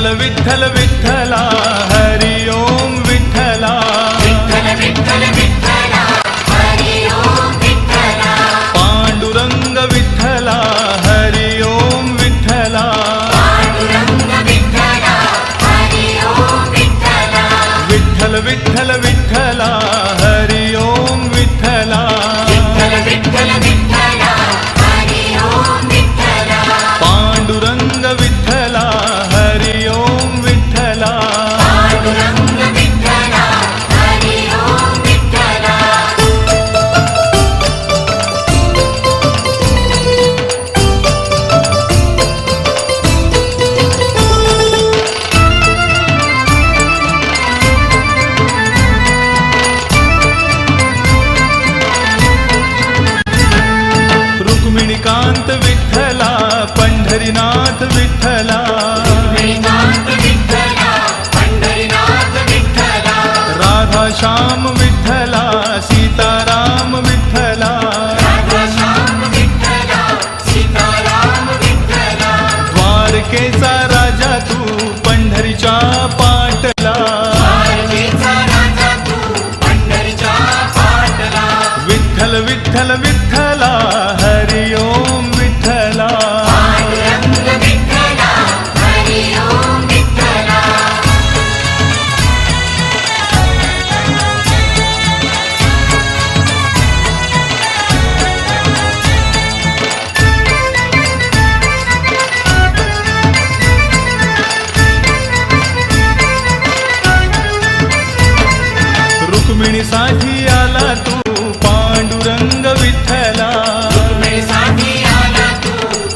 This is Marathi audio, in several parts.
विठ्ठल विठ्ठल विठ्ठला हरि ओम विठ्ठला विठ्ठल विठ्ठल विठ्ठला हरि ओम विठ्ठला पांडुरंग विठ्ठला हरि ओम विठ्ठला पांडुरंग विठ्ठला हरि ओम विठ्ठला विठ्ठल विठ्ठल विठ्ठला हरि ओम विठ्ठला विठ्ठल विठ्ठल विठ्ठला हरि ओम विठ्ठला पांडुरंग विठ्ठला हरि ओम विठ्ठला पांडुरंग विठ्ठला हरि ओम विठ्ठला रुक्मिणीकांत विठ्ठला पंढरीनाथ विठ्ठला रुक्मिणीकांत विठ्ठला पंढरीनाथ विठ्ठला राधा श्याम विठ्ठला सीताराम विठ्ठला राधाश्याम विठ्ठला सीताराम विठ्ठला द्वारकेचा राजा तू पंढरीच्या पाटला द्वारकेचा राजा तू पंढरीच्या पाटला विठ्ठल विठ्ठल विठ्ठला हरि ओम विठ्ठला पांडुरंग विठ्ठला हरि ओम विठ्ठला रुक्मिणीसाठी आला तू पांडुरंग विठ्ठला रुक्मिणीसाठी आला तू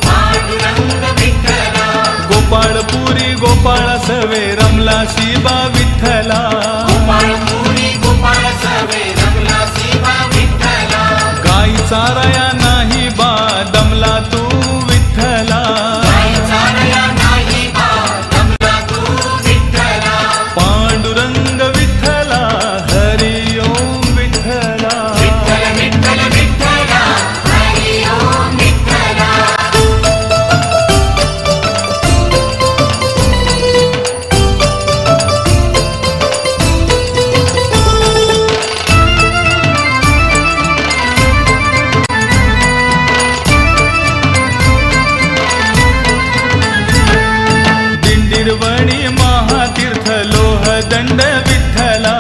पांडुरंग विठ्ठला गोपाळपुरी गोपाळ सवे रमला शिबा विठ्ठला गोपाळपुरी गोपाळ सवे रमला शिवा विठ्ठला गाई चाराया नाही बा दमला तू विठ्ठला गाई चारया नाही बा दमला तू विठ्ठला पांडुरंग विठ्ठला हरि ओम विठ्ठला विठ्ठल विठ्ठल विठ्ठला हरि ओम विठ्ठला दिंडीरवणी महातीर्थ लोहदंड विठ्ठला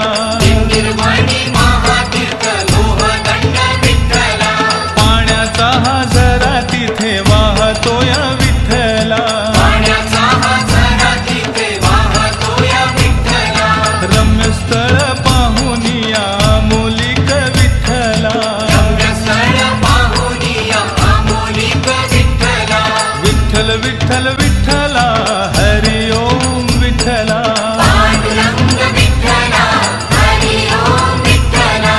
निर्वाणी महातीर्थ लोहदंड विठ्ठला पाण्याचा हा झरा तिथे वाहतोय विठ्ठला पाण्याचा हा झरा तिथे वाहतोया विठ्ठला रम्यस्थळ पाहुनिया मोलिक विठ्ठला रम्यस्थळ पाहुनिया आमोलिक विठ्ठला विठ्ठल विठ्ठल विठ्ठला हरि ओम विठ्ठला पांडुरंग विठ्ठला हरि ओम विठ्ठला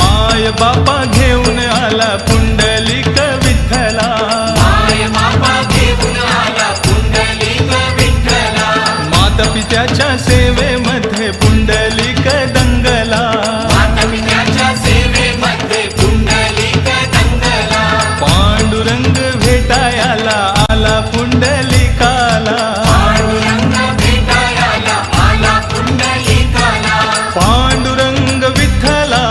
माय बापा घेऊन आला पुंडलिक विठ्ठला माय बापा घेऊन आला पुंडलिक विठ्ठला माता पित्याच्या सेवेमध्ये पुंडलिक दंगला मातापित्याच्या सेवेमध्ये पुंडलिक दंगला पांडुरंग भेटायला आला पुंडलिकाला पांडुरंग भेटायला आला पुंडलिकाला पांडुरंग विठ्ठला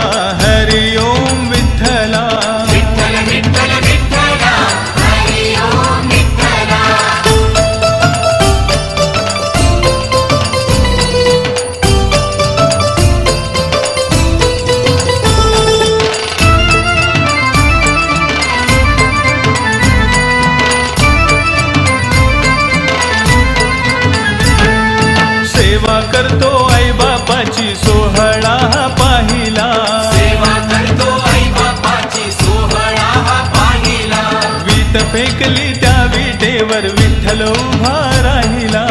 हरि ओम विठ्ठला विठ्ठल विठ्ठल विठ्ठला हरि ओम विठ्ठला सेवा करतो आई बापाची सोहळा पाहिला सेवा करतो आई बापाची सोहळा हा पाहिला वीट फेकली त्या विटेवर विठ्ठल उभा राहिला